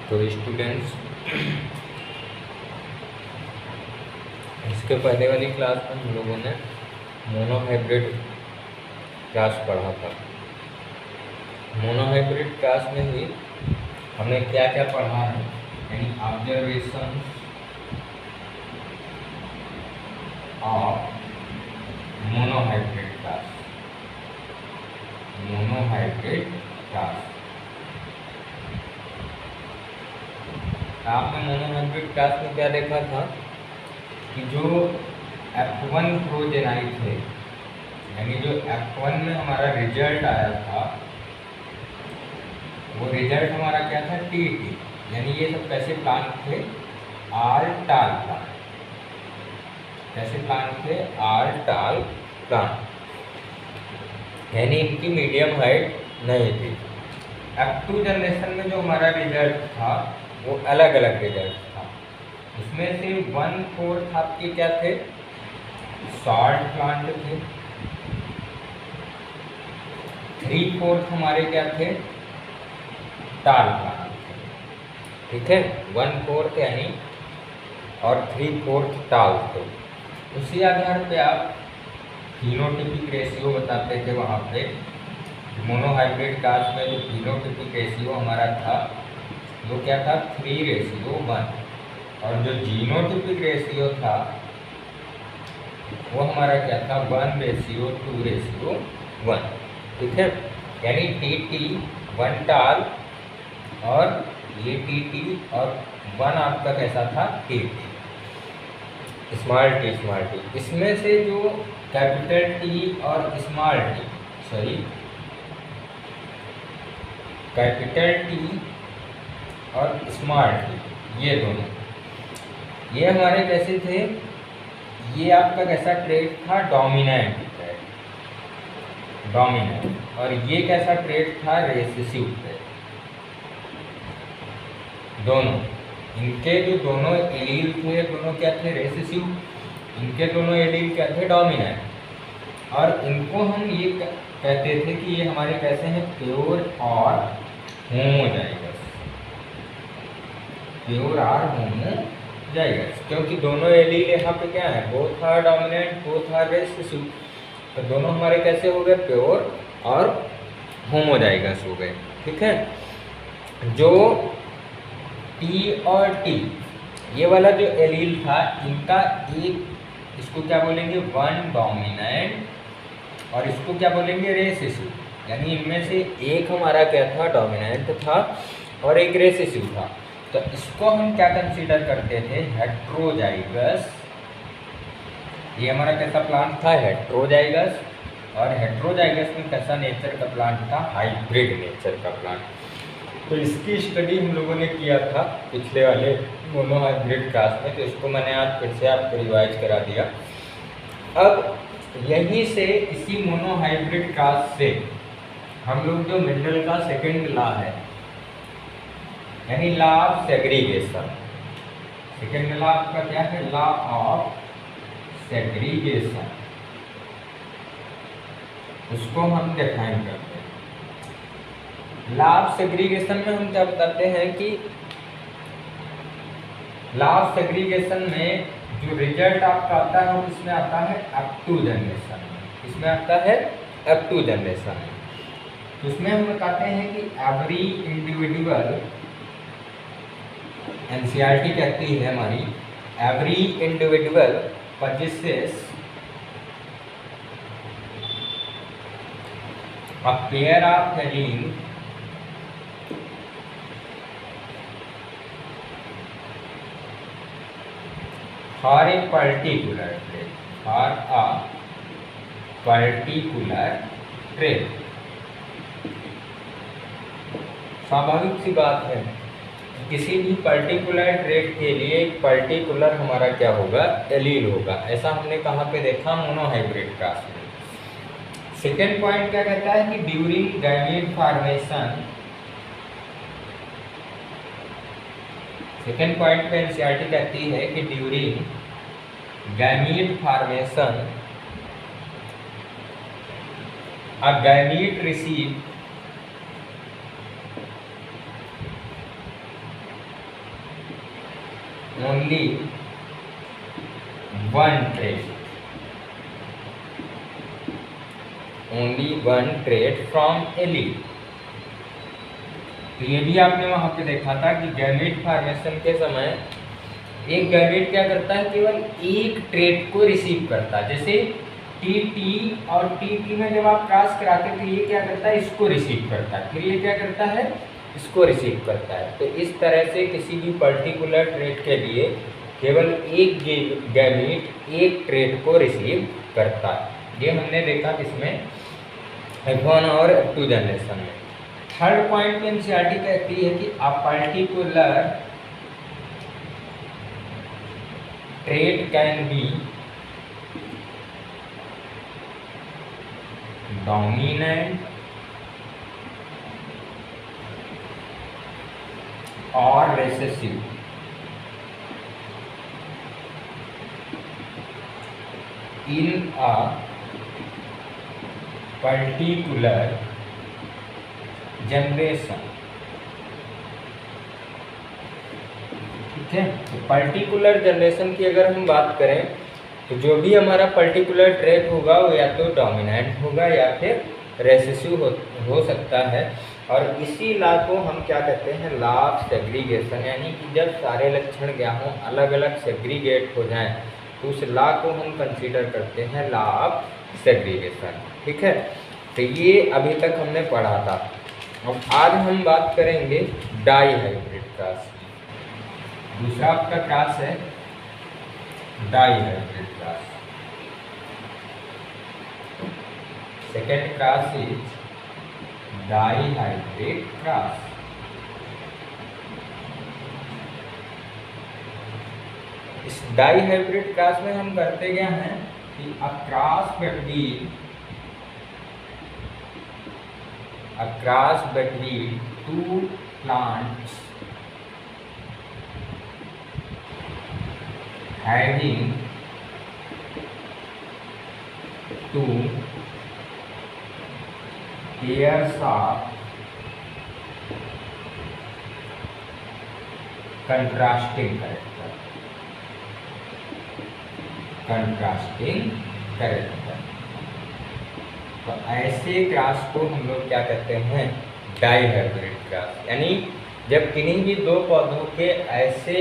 तो स्टूडेंट्स, इसके पहले वाली क्लास में हम लोगों ने मोनोहाइब्रिड क्लास पढ़ा था। मोनोहाइब्रिड क्लास में ही हमने क्या क्या पढ़ा है, यानी observation of monohybrid class. Monohybrid class आपने मोनोहाइब्रिड क्लास में क्या देखा था कि जो F1 प्रोजेनाई थे, यानी जो F1 में हमारा रिजल्ट आया था, वो रिजल्ट हमारा क्या था, TT। यानी ये सब कैसे प्लांट थे, आल-टाल प्लांट। कैसे प्लांट थे, आल-टाल प्लांट, यानी इनकी मीडियम हाइट नहीं थी। F2 जनरेशन में जो हमारा रिजल्ट था वो अलग अलग रिजल्ट था। उसमें से 1/4 आपके क्या थे, शॉर्ट प्लांट थे। 3/4 हमारे क्या थे, टाल प्लांट थे। ठीक है, 1/4 यानी और 3/4 टाल थे। उसी आधार पे आप फिनोटिपिक रेशियो बताते थे। वहाँ पे मोनोहाइब्रिड क्लास में जो फिनोटिपिक रेशियो हमारा था वो क्या था, 3:1। और जो जीनोटिपिक रेशियो था वो हमारा क्या था, 1:2:1। ठीक है, यानी TT 1 टाल और ये TT और 1 आपका कैसा था, TT स्मॉल टी। इसमें से जो कैपिटल T और small T, sorry capital T और स्मॉल टी, ये दोनों, ये हमारे कैसे थे, ये आपका कैसा ट्रेड था, डोमिनेंट ट्रेड, डोमिनेंट। और ये कैसा ट्रेड था, रेसेसिव ट्रेड। दोनों इनके जो दोनों एलील थे, दोनों क्या थे, रेसेसिव। इनके दोनों एलील क्या थे, डोमिनेंट। और इनको हम ये कहते थे कि ये हमारे कैसे हैं, प्योर और होमोजाइगस। प्योर और होमोजाइगस, क्योंकि दोनों एलील यहाँ पे क्या है, both are dominant, both are recessive. तो दोनों हमारे कैसे हो गए, प्योर और होमोजाइगस हो गए। ठीक है, जो T और T ये वाला जो एलील था, इनका एक, इसको क्या बोलेंगे, 1 डोमिनेंट और इसको क्या बोलेंगे, रेसेसिव। यानी इनमें से एक हमारा क्या था, डोमिनेंट था और एक रेसेसिव था। तो इसको हम क्या कंसीडर करते थे, हेट्रोजाइगस। ये हमारा कैसा प्लांट था, हेट्रोजाइगस। और हेट्रोजाइगस में कैसा नेचर का प्लांट था, हाइब्रिड नेचर का प्लांट। तो इसकी स्टडी हम लोगों ने किया था पिछले वाले मोनोहाइब्रिड क्लास में, तो इसको मैंने आज फिर से आपको रिवाइज करा दिया। अब यहीं से, इसी मोनोहाइब्रिड क्लास से हम लोग जो मेंडल का सेकंड लॉ है, यानी law of segregation, second law आपका क्या है, लॉ ऑफ सेग्रीगेशन, उसको हम डिफाइन करते हैं। लॉ ऑफ सेग्रीगेशन में हम क्या बताते हैं कि लॉ ऑफ सेग्रीगेशन में जो रिजल्ट आपका आता है वो किसमें आता है, F2 जनरेशन में। किसमें आता है, F2 जनरेशन में। तो उसमें हम बताते हैं कि एवरी इंडिविजुअल, एनसीईआरटी कहती है हमारी, every individual possesses a pair of allele for a particular trait, for a particular trait। स्वाभाविक सी बात है, किसी भी पर्टिकुलर ट्रेट के लिए एक पर्टिकुलर हमारा क्या होगा, एलील होगा। ऐसा हमने कहाँ पे देखा, मोनोहाइब्रिड क्लास में। सेकेंड पॉइंट क्या कहता है कि during gamete formation, second point पे एनसीईआरटी कहती है कि during gamete formation a gamete receive only one trait, only one trait from allele। तो ये भी आपने वहां पे देखा था कि गैमेट फॉर्मेशन के समय एक गैमेट क्या करता है, केवल एक ट्रेट को रिसीव करता है। जैसे टी और टी में जब आप क्रॉस कराते हैं तो ये क्या करता है, इसको रिसीव करता है, फिर ये क्या करता है, इसको रिसीव करता है। तो इस तरह से किसी भी पर्टिकुलर ट्रेट के लिए केवल एक गैमेट एक ट्रेट को रिसीव करता है। ये हमने देखा किसमें, F1 और F2 जनरेशन में। थर्ड पॉइंट में एनसीईआरटी कहती है कि a particular trait can be dominant और recessive in a particular generation। ठीक है, तो पर्टिकुलर जनरेशन की अगर हम बात करें तो जो भी हमारा पर्टिकुलर ट्रेट होगा वो या तो डोमिनेंट होगा या फिर रेसेसिव हो सकता है। और इसी लॉ को हम क्या कहते हैं, लॉ ऑफ सेग्रीगेशन, यानी कि जब सारे लक्षण क्या हों, अलग अलग सेग्रीगेट हो जाएं, तो उस लॉ को हम कंसीडर करते हैं लॉ ऑफ सेग्रीगेशन। ठीक है, तो ये अभी तक हमने पढ़ा था। अब आज हम बात करेंगे डाई हाइब्रिड क्रॉस की। दूसरा आपका क्रॉस है dihybrid cross. Second cross is dihybrid cross. इस डाई हाइब्रिड क्रॉस में हम करते क्या हैं कि a cross between two plants having two pairs of contrasting character. तो ऐसे क्रॉस को हम लोग क्या कहते हैं, डाई हाइब्रिड क्रॉस। यानी जब किन्हीं भी दो पौधों के ऐसे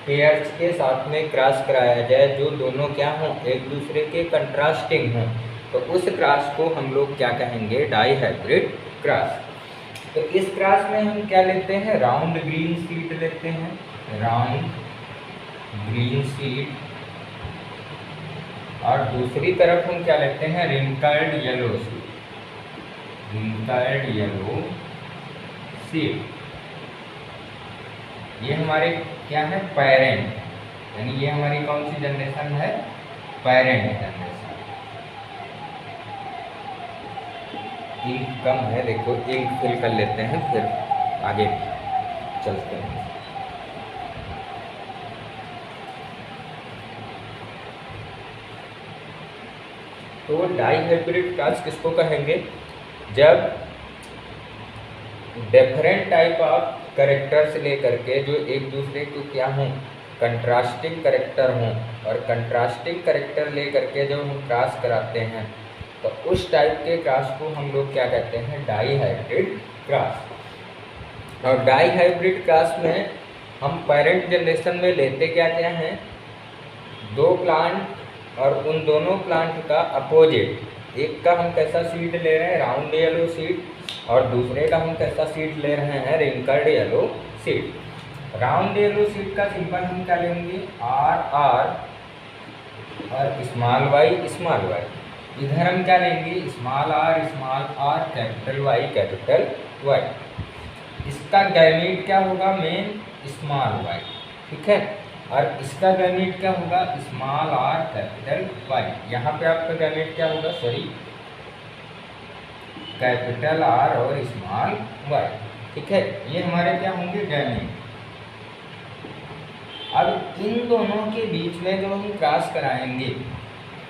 पेयर्स के साथ में क्रॉस कराया जाए जो दोनों क्या हों, एक दूसरे के कंट्रास्टिंग हों, तो उस क्रॉस को हम लोग क्या कहेंगे, डाई हाइब्रिड क्रॉस। तो इस क्रॉस में हम क्या लेते हैं, राउंड ग्रीन सीड लेते हैं, राउंड ग्रीन सीड, और दूसरी तरफ हम क्या लेते हैं, wrinkled yellow seed, wrinkled yellow seed. ये हमारे क्या है, पेरेंट, यानी ये हमारी कौन सी जनरेशन है, पेरेंट जनरेशन। इंक कम है, देखो इंक फिल कर लेते हैं फिर आगे चलते हैं। तो डाई हाइब्रिड क्रॉस किसको कहेंगे, जब डिफरेंट टाइप ऑफ कैरेक्टर से लेकर के जो एक दूसरे को क्या हों, कंट्रास्टिंग कैरेक्टर हों, और कंट्रास्टिंग कैरेक्टर लेकर के जब हम क्रॉस कराते हैं तो उस टाइप के क्रॉस को हम लोग क्या कहते हैं, डाई हाइब्रिड क्रॉस। और डाई हाइब्रिड क्रॉस में हम पेरेंट जनरेशन में लेते क्या क्या हैं, दो प्लांट और उन दोनों प्लांट का अपोजिट, एक का हम कैसा सीड ले रहे हैं, राउंड येलो सीड, और दूसरे का हम कैसा सीड ले रहे हैं, wrinkled yellow seed. Round yellow seed का सिंबल हम क्या लेंगे, आर और स्मॉल वाई। इधर हम क्या लेंगे, स्मॉल आर, कैपिटल वाई। इसका गैमेट क्या होगा, मेन स्मॉल वाई। ठीक है, और इसका गैमेट क्या होगा, स्मॉल आर कैपिटल वाई। यहाँ पे आपका गैमेट क्या होगा, कैपिटल आर और स्मॉल वाई। ठीक है, ये हमारे क्या होंगे, गैमेट। अब इन दोनों के बीच में जब हम क्रॉस कराएंगे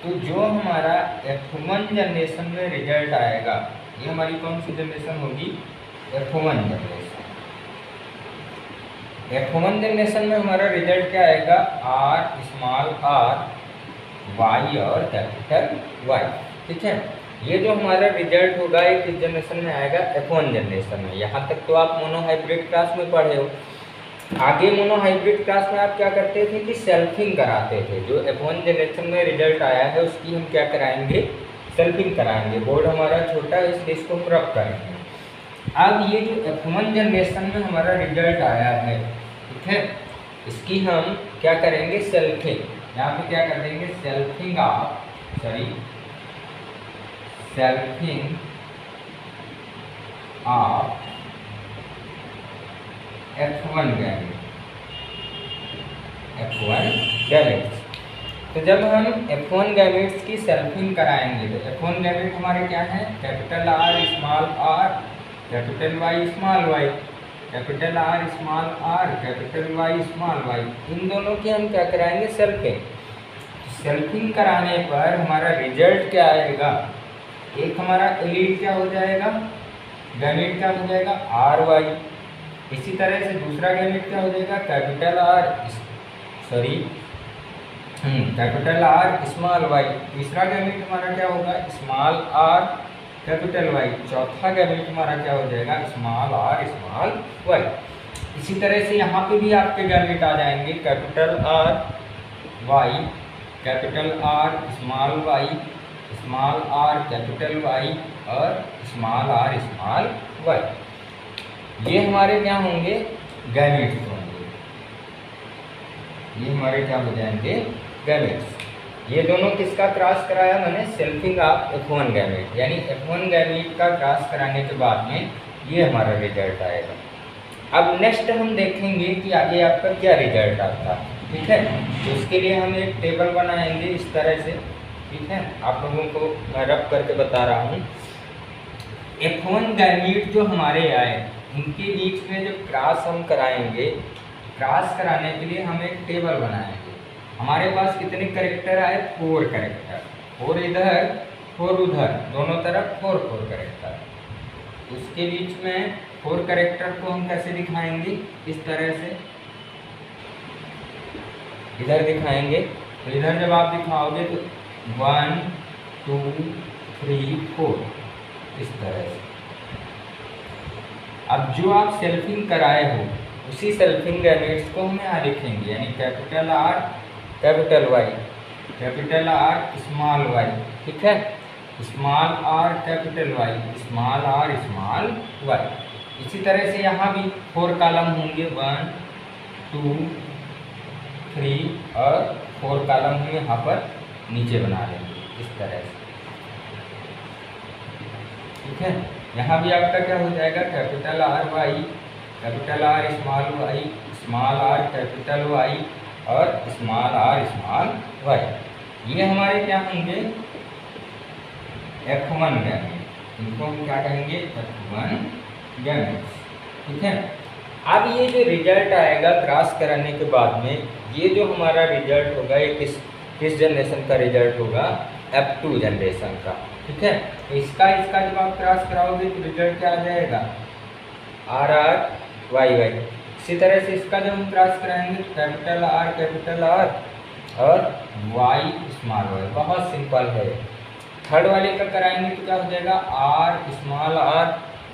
तो जो हमारा F1 जनरेशन में रिजल्ट आएगा, ये हमारी कौन सी जनरेशन होगी, F1 जनरेशन। F1 जनरेशन में हमारा रिजल्ट क्या आएगा, आर स्मॉल आर वाई और कैपिटल वाई। ठीक है, ये जो हमारा रिजल्ट होगा ये किस जनरेशन में आएगा, F1 जनरेशन में। यहाँ तक तो आप मोनोहाइब्रिड क्लास में पढ़े हो। आगे मोनोहाइब्रिड क्लास में आप क्या करते थे कि सेल्फिंग कराते थे। जो F1 जनरेशन में रिजल्ट आया है उसकी हम क्या कराएंगे, सेल्फिंग कराएंगे। बोर्ड हमारा छोटा है इसलिए इसको हम रब करेंगे। अब ये जो F1 जनरेशन में हमारा रिजल्ट आया है, ठीक है, इसकी हम क्या करेंगे, सेल्फिंग। यहाँ पे क्या कर देंगे, सेल्फिंग ऑफ F1 गैमेट्स। तो जब हम F1 गैमेट्स की सेल्फिंग कराएंगे तो F1 गैमेट हमारे क्या है, capital R small R capital Y small Y, capital R small R capital Y small Y, इन दोनों की हम क्या कराएंगे, सेल्फिंग। सेल्फिंग कराने पर हमारा रिजल्ट क्या आएगा, एक हमारा एलीड क्या हो जाएगा, गैमेट क्या हो जाएगा, आर वाई। इसी तरह से दूसरा गैमेट क्या हो जाएगा, कैपिटल आर स्मॉल वाई। तीसरा गैमेट हमारा क्या होगा, स्मॉल आर कैपिटल वाई। चौथा गैमेट हमारा क्या हो जाएगा, स्मॉल आर स्मॉल वाई। इसी तरह से यहाँ पे भी आपके गैमेट आ जाएंगे, capital R Y capital R small Y small R capital Y और स्मॉल आर स्मॉल वाई। ये हमारे क्या होंगे, गैमेट्स होंगे। ये हमारे क्या हो जाएंगे, गैमेट्स। ये दोनों किसका क्रॉस कराया मैंने, सेल्फिंग ऑफ F1 गैमेट, यानी F1 गैमेट का क्रॉस कराने के बाद में ये हमारा रिजल्ट आएगा। अब नेक्स्ट हम देखेंगे कि आगे आपका क्या रिजल्ट आता है। ठीक है, तो इसके लिए हम एक टेबल बनाएंगे इस तरह से। ठीक है, आप लोगों को मैं रब करके बता रहा हूँ। F1 गैमेट जो हमारे आए इनके बीच में जब क्रॉस हम कराएंगे, क्रॉस कराने के लिए हम एक टेबल बनाएंगे। हमारे पास कितने कैरेक्टर आए, 4 कैरेक्टर, 4 इधर 4 उधर, दोनों तरफ 4 कैरेक्टर। उसके बीच में 4 कैरेक्टर को हम कैसे दिखाएंगे, इस तरह से इधर दिखाएंगे। तो इधर जब आप दिखाओगे तो 1 2 3 4 इस तरह से। अब जो आप सेल्फिंग कराए हो उसी सेल्फिंग गैमेट्स को हम यहाँ लिखेंगे, यानी capital R capital Y capital R small Y. ठीक है, small R capital Y small R small Y. इसी तरह से यहाँ भी 4 कॉलम होंगे, 1 2 3 और 4 कॉलम हम यहाँ पर नीचे बना लेंगे इस तरह से। ठीक है, यहाँ भी आपका क्या हो जाएगा, capital R Y capital R small R capital Y और स्मॉल आर स्मॉल वाई। ये हमारे क्या होंगे, F1 गैमेट। इनको हम क्या कहेंगे, F1 गैमेट्स। ठीक है, अब ये जो रिजल्ट आएगा क्रॉस कराने के बाद में, ये जो हमारा रिजल्ट होगा ये किस जनरेशन का रिजल्ट होगा, F2 जनरेशन का। ठीक है, तो इसका जब आप क्रॉस कराओगे तो रिजल्ट क्या आ जाएगा, आर आर वाई वाई। इसी तरह से इसका जब हम क्रॉस कराएंगे तो कैपिटल आर और वाई स्मॉल वाई। बहुत सिंपल है। थर्ड वाले का कराएंगे तो क्या हो जाएगा, आर स्मॉल आर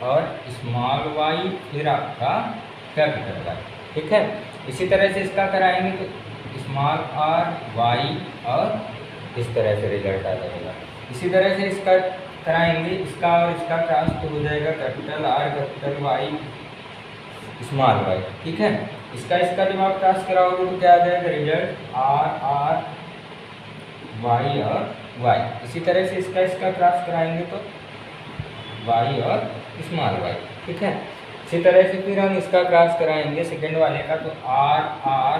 और स्मॉल वाई फिर आपका कैपिटल वाई। ठीक है, इसी तरह से इसका कराएंगे तो स्मॉल आर वाई और इस तरह से रिजल्ट आ जाएगा। इसी तरह से इसका कराएंगे, इसका और इसका क्रॉस तो हो जाएगा capital R capital Y small Y. ठीक है, इसका जब आप क्रॉस कराओगे तो क्या आ जाएगा, रिजल्ट आर वाई और वाई। इसी तरह से इसका क्रॉस कराएंगे तो वाई और स्मॉल वाई। ठीक है, इसी तरह से फिर हम इसका क्रॉस कराएंगे सेकेंड वाले का तो R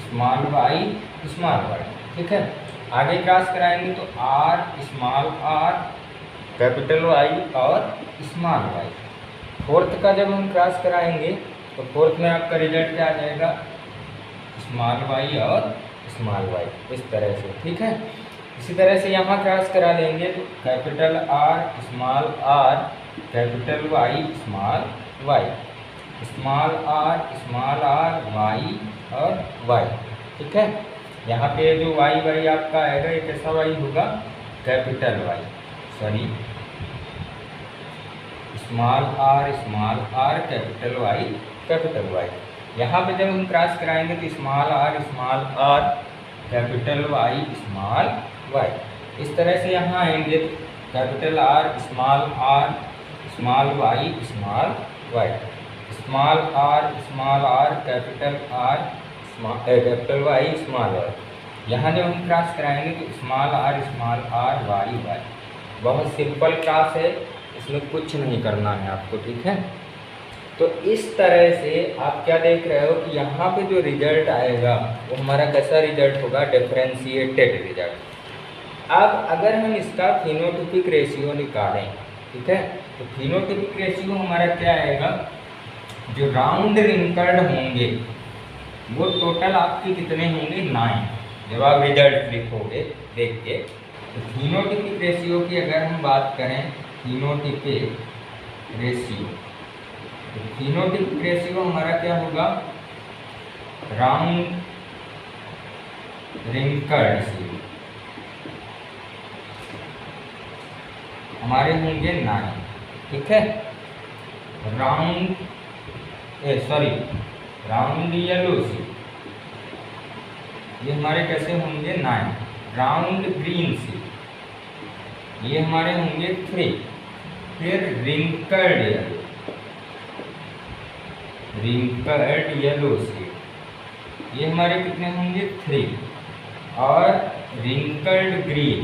small Y small Y. ठीक है, आगे क्रॉस कराएंगे तो R small R capital Y और स्मॉल वाई। फोर्थ का जब हम क्रॉस कराएंगे तो फोर्थ में आपका रिजल्ट क्या आ जाएगा, स्मॉल वाई और स्मॉल वाई इस तरह से। ठीक है, इसी तरह से यहाँ क्रॉस करा लेंगे तो capital R small R capital Y small Y. Small R Y और वाई। ठीक है, यहाँ पे जो वाई वाई आपका आएगा ये कैसा वाई होगा, capital Y, sorry small R capital Y. यहाँ पे जब हम क्रॉस कराएंगे तो small R capital Y small Y, इस तरह से यहाँ आएंगे capital R small Y small Y, small R capital Y small Y. यहाँ जब हम क्रॉस कराएंगे तो स्मॉल आर वाई वाई। बहुत सिंपल क्लास है, इसमें कुछ नहीं करना है आपको। ठीक है, तो इस तरह से आप क्या देख रहे हो कि यहाँ पे जो रिजल्ट आएगा वो हमारा कैसा रिजल्ट होगा, डिफरेंशिएटेड रिजल्ट। अब अगर हम इसका फिनोटिपिक रेशियो निकालें, ठीक है, तो फिनोटिपिक रेशियो हमारा क्या आएगा, जो राउंड रिंकल्ड होंगे वो टोटल आपके कितने होंगे, 9। जब आप रिजल्ट लिखोगे देख के, तो फिनोटिपिक रेशियो की अगर हम बात करें, फिनोटिपिक रेशियो, तो फिनोटिपिक रेशियो हमारा क्या होगा, राउंड रिंकल्ड से हमारे होंगे 9। ठीक है, राउंड येलो से ये हमारे कैसे होंगे 9, राउंड ग्रीन से ये हमारे होंगे 3, फिर रिंकल्ड येलो से ये हमारे कितने होंगे 3, और रिंकल्ड ग्रीन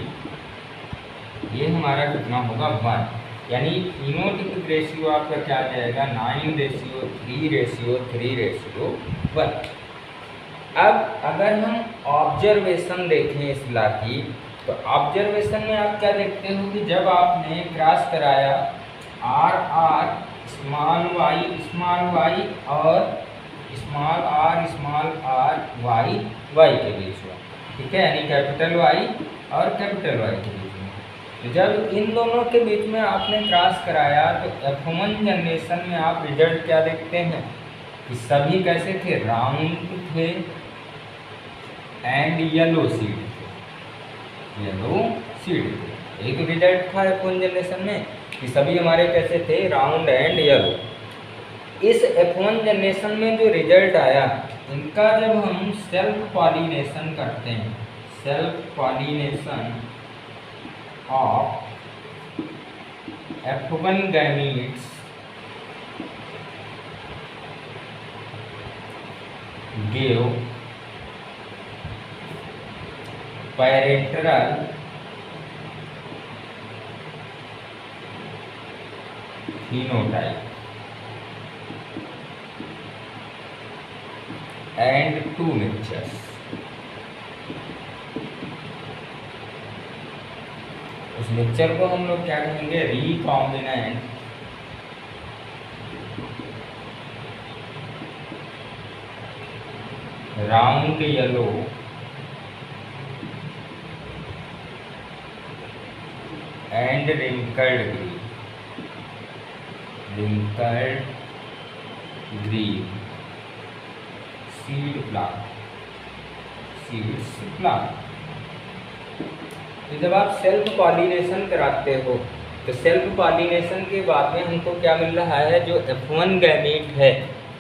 ये हमारा कितना होगा 1। यानी फिनोटिपिक रेशियो आपका क्या आ जाएगा, 9:3:3:1। अब अगर हम ऑब्जर्वेशन देखें इस लॉ की, तो ऑब्जर्वेशन में आप क्या देखते हो कि जब आपने क्रॉस कराया आर स्मॉल वाई और स्मॉल आर वाई के बीच में, ठीक है, यानी कैपिटल वाई और कैपिटल वाई के बीच में, तो जब इन दोनों के बीच में आपने क्रॉस कराया तो F1 जनरेशन में आप रिजल्ट क्या देखते हैं कि सभी कैसे थे, राउंड थे एंड येलो सीड थे। यही तो रिजल्ट था F1 जनरेशन में कि सभी हमारे कैसे थे, राउंड एंड येलो। इस F1 जनरेशन में जो रिजल्ट आया, इनका जब हम सेल्फ पॉलिनेशन करते हैं, self pollination of F1 gametes give parental phenotype and 2 mixtures। उस मिक्सचर को हम लोग क्या कहेंगे, recombinant round yellow and wrinkled green seeds plant. तो जब आप सेल्फ पॉलिनेशन कराते हो तो सेल्फ पॉलिनेशन के बाद में हमको क्या मिल रहा है, जो F1 गैमीट है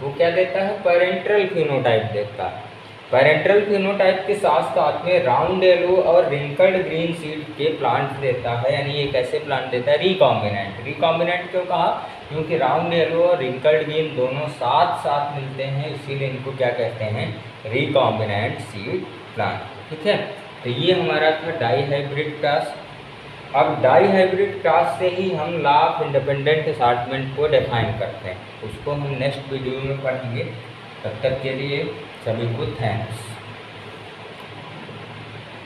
वो क्या देता है, पैरेंटल फिनोटाइप देता है। पैरेंटल फिनोटाइप के साथ साथ में राउंड येलो और रिंकल्ड ग्रीन सीड के प्लांट देता है, यानी ये कैसे प्लांट देता है, रिकॉम्बिनेंट क्यों कहा, क्योंकि राउंड येलो और रिंकल्ड ग्रीन दोनों साथ साथ मिलते हैं, इसीलिए इनको क्या कहते हैं, रिकॉम्बिनेंट सीड प्लांट। ठीक है, तो ये हमारा था डाई हाइब्रिड क्रॉस। अब डाई हाइब्रिड क्रॉस से ही हम लॉ ऑफ इंडिपेंडेंट असार्टमेंट को डिफाइन करते हैं, उसको हम नेक्स्ट वीडियो में पढ़ेंगे। तब तक के लिए सभी को थैंक्स।